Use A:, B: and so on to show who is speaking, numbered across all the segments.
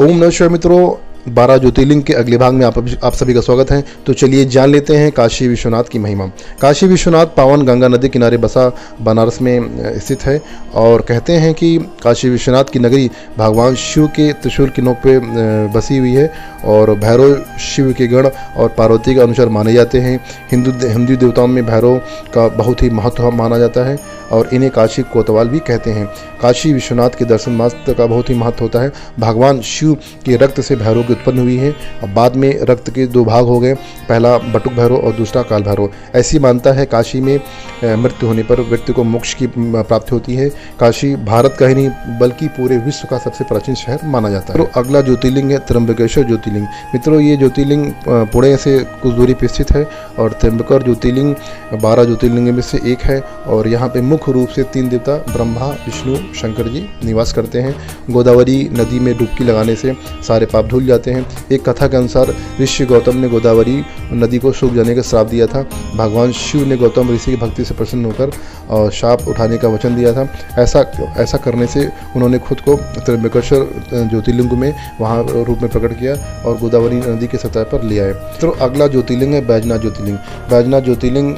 A: ओम नमः शिवाय मित्रों, 12 ज्योतिर्लिंग के अगले भाग में आप सभी का स्वागत है। तो चलिए जान लेते हैं काशी विश्वनाथ की महिमा। काशी विश्वनाथ पावन गंगा नदी किनारे बसा बनारस में स्थित है और कहते हैं कि काशी विश्वनाथ की नगरी भगवान शिव के त्रिशूल की नोक पे बसी हुई है और भैरव शिव के गण और पार्वती के अनुसार माने जाते हैं। हिंदू देवताओं में भैरव का बहुत ही महत्व माना जाता है और इन्हें काशी कोतवाल भी कहते हैं। काशी विश्वनाथ के दर्शन मात्र का बहुत ही महत्व होता है। भगवान शिव के रक्त से भैरव की उत्पन्न हुई है और बाद में रक्त के दो भाग हो गए, पहला बटुक भैरव और दूसरा काल भैरव। ऐसी मानता है काशी में मृत्यु होने पर व्यक्ति को मोक्ष की प्राप्ति होती है। काशी भारत का ही नहीं बल्कि पूरे विश्व का सबसे प्राचीन शहर माना जाता है। तो अगला ज्योतिर्लिंग है त्र्यंबकेश्वर ज्योतिर्लिंग। मित्रों, ये ज्योतिर्लिंग पुणे से कुछ दूरी पर स्थित है और त्र्यंबकेश्वर ज्योतिर्लिंग 12 ज्योतिर्लिंग में से एक है और यहाँ पे मुख्य रूप से 3 देवता ब्रह्मा, विष्णु, शंकर जी निवास करते हैं। गोदावरी नदी में डुबकी लगाने से सारे पाप धुल जाते हैं। एक कथा के अनुसार ऋषि गौतम ने गोदावरी नदी को सूख जाने का श्राप दिया था। भगवान शिव ने गौतम ऋषि की भक्ति से प्रसन्न होकर शाप उठाने का वचन दिया था। ऐसा करने से उन्होंने खुद को त्र्यंबकेश्वर ज्योतिर्लिंग में वहाँ रूप में प्रकट किया और गोदावरी नदी के सतह पर ले आए। तो अगला ज्योतिर्लिंग है बैजनाथ ज्योतिर्लिंग। बैजनाथ ज्योतिर्लिंग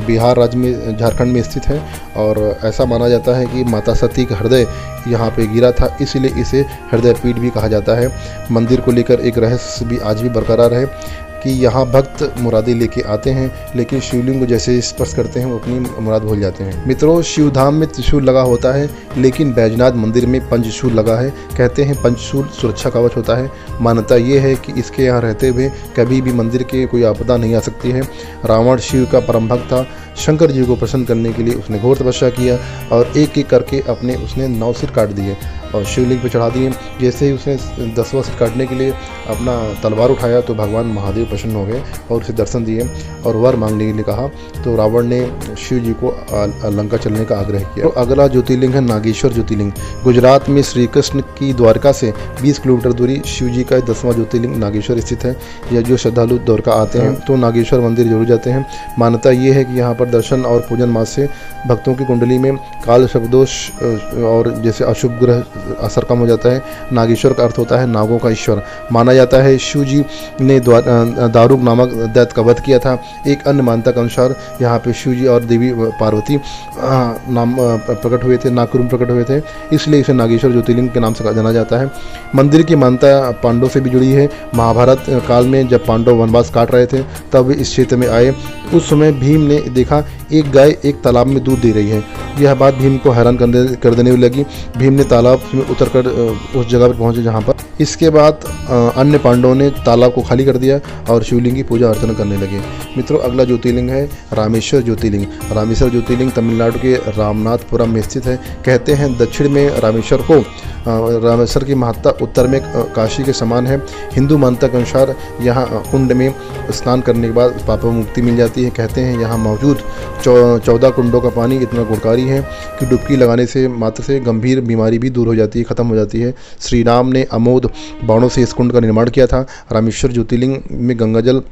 A: बिहार राज्य में झारखंड में स्थित है और ऐसा माना जाता है कि माता सती का हृदय यहाँ पे गिरा था, इसलिए इसे हृदय पीठ भी कहा जाता है। मंदिर को लेकर एक रहस्य भी आज भी बरकरार है कि यहाँ भक्त मुरादें लेके आते हैं, लेकिन शिवलिंग को जैसे स्पर्श करते हैं वो अपनी मुराद भूल जाते हैं। मित्रों, शिवधाम में त्रिशूल लगा होता है, लेकिन बैजनाथ मंदिर में पंचशूल लगा है। कहते हैं पंचशूल सुरक्षा कवच होता है। मान्यता ये है कि इसके यहाँ रहते हुए कभी भी मंदिर के कोई आपदा नहीं आ सकती है। रावण शिव का परम भक्त था। शंकर जी को प्रसन्न करने के लिए उसने घोर तपस्या किया और एक एक करके उसने 9 सिर काट दिए और शिवलिंग पर चढ़ा दिए। जैसे ही उसने 10वां सिर काटने के लिए अपना तलवार उठाया तो भगवान महादेव प्रसन्न हो गए और उसे दर्शन दिए और वर मांगने के लिए कहा। तो रावण ने शिव जी को लंका चलने का आग्रह किया। तो अगला ज्योतिर्लिंग है नागेश्वर ज्योतिर्लिंग। गुजरात में श्री कृष्ण की द्वारका से 20 किलोमीटर दूरी शिव जी का 10वां ज्योतिर्लिंग नागेश्वर स्थित है। यह जो श्रद्धालु द्वारका आते हैं तो नागेश्वर मंदिर जरूर जाते हैं। मान्यता ये है कि यहाँ पर दर्शन और पूजन मास से भक्तों की कुंडली में काल शब्दोष और जैसे अशुभ ग्रह असर कम हो जाता है। नागेश्वर का अर्थ होता है नागों का ईश्वर। माना जाता है शिव जी ने दारुक नामक दैत्य का वध किया था। एक अन्य मान्यता के अनुसार यहाँ पे शिव जी और देवी पार्वती नाम प्रकट हुए थे, नागकुरुम प्रकट हुए थे, इसलिए इसे नागेश्वर ज्योतिर्लिंग के नाम से जाना जाता है। मंदिर की मान्यता पांडव से भी जुड़ी है। महाभारत काल में जब पांडव वनवास काट रहे थे तब इस क्षेत्र में आए। उस समय भीम ने देखा एक गाय एक तालाब में दूध दे रही है। यह बात भीम को हैरान कर देने लगी। भीम ने तालाब में उतरकर उस जगह पर पहुंचे जहां पर इसके बाद अन्य पांडवों ने तालाब को खाली कर दिया और शिवलिंग की पूजा अर्चना करने लगे। मित्रों, अगला ज्योतिर्लिंग है रामेश्वर ज्योतिर्लिंग। रामेश्वर ज्योतिर्लिंग तमिलनाडु के रामनाथपुरम में स्थित है। कहते हैं दक्षिण में रामेश्वर की महत्ता उत्तर में काशी के समान है। हिंदू मान्यता के अनुसार यहाँ कुंड में स्नान करने के बाद पापों मुक्ति मिल जाती है। कहते हैं यहाँ मौजूद 14 कुंडों का पानी इतना गुणकारी है कि डुबकी लगाने से मात्र से गंभीर बीमारी भी दूर हो जाती है, खत्म हो जाती है। श्री राम ने अमोद बाणों से इस कुंड का निर्माण किया था। रामेश्वर ज्योतिर्लिंग में गंगाजल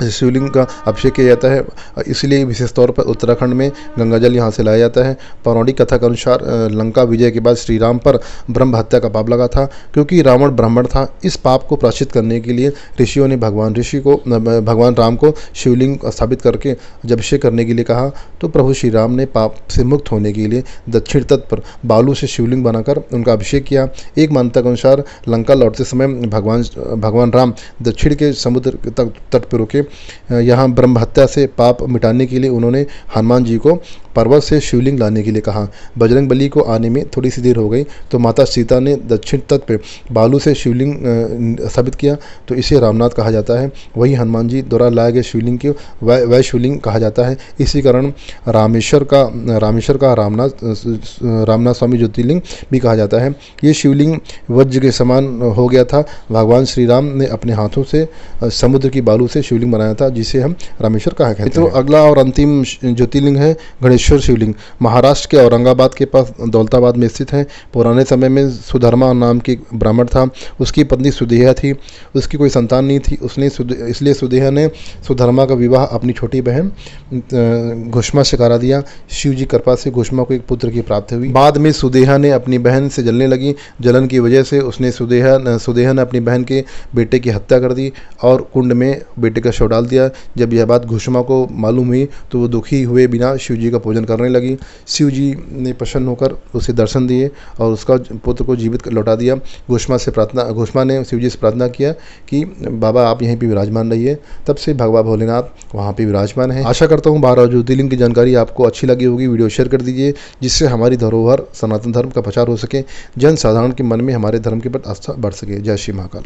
A: शिवलिंग का अभिषेक किया जाता है, इसलिए विशेष तौर पर उत्तराखंड में गंगाजल यहाँ से लाया जाता है। पौराणिक कथा के अनुसार लंका विजय के बाद श्री राम पर ब्रह्म हत्या का पाप लगा था, क्योंकि रावण ब्राह्मण था। इस पाप को प्रायश्चित करने के लिए ऋषियों ने भगवान राम को शिवलिंग स्थापित करके जब अभिषेक करने के लिए कहा तो प्रभु श्री राम ने पाप से मुक्त होने के लिए दक्षिण तट पर बालू से शिवलिंग बनाकर उनका अभिषेक किया। एक मान्यता के अनुसार लंका लौटते समय भगवान राम दक्षिण के समुद्र तट पर रुके। यहाँ ब्रह्म हत्या से पाप मिटाने के लिए उन्होंने हनुमान जी को पर्वत से शिवलिंग लाने के लिए कहा। बजरंग बली को आने में थोड़ी सी देर हो गई तो माता सीता ने दक्षिण तट पर बालू से शिवलिंग स्थापित किया, तो इसे रामनाथ कहा जाता है। वही हनुमान जी द्वारा लाए गए शिवलिंग को वै शिवलिंग कहा जाता है। इसी कारण रामेश्वर का रामनाथ स्वामी ज्योतिर्लिंग भी कहा जाता है। ये शिवलिंग वज्र के समान हो गया था। भगवान श्री राम ने अपने हाथों से समुद्र की बालू से शिवलिंग बनाया था, जिसे हम रामेश्वर कहा कहते हैं। तो अगला और अंतिम ज्योतिर्लिंग है गणेश घृतेश्वर शिवलिंग महाराष्ट्र के औरंगाबाद के पास दौलताबाद में स्थित है। पुराने समय में सुधर्मा नाम के ब्राह्मण था, उसकी पत्नी सुदेहा थी, उसकी कोई संतान नहीं थी। इसलिए सुदेहा ने सुधर्मा का विवाह अपनी छोटी बहन घुष्मा से करा दिया। शिव जी कृपा से घुष्मा को एक पुत्र की प्राप्ति हुई। बाद में सुदेहा ने अपनी बहन से जलने लगी। जलन की वजह से उसने सुदेहा ने अपनी बहन के बेटे की हत्या कर दी और कुंड में बेटे का शव डाल दिया। जब यह बात घुष्मा को मालूम हुई तो वो दुखी हुए बिना शिव जी का पूजन करने लगी। शिव जी ने प्रसन्न होकर उसे दर्शन दिए और उसका पुत्र को जीवित लौटा दिया। घुष्मा ने शिव जी से प्रार्थना किया कि बाबा आप यहीं पे विराजमान रहिए। तब से भगवान भोलेनाथ वहाँ पे विराजमान है। आशा करता हूँ 12 ज्योतिर्लिंग की जानकारी आपको अच्छी लगी होगी। वीडियो शेयर कर दीजिए जिससे हमारी धरोहर सनातन धर्म का प्रचार हो सके, जन साधारण के मन में हमारे धर्म के प्रति आस्था बढ़ सके। जय श्री महाकाल।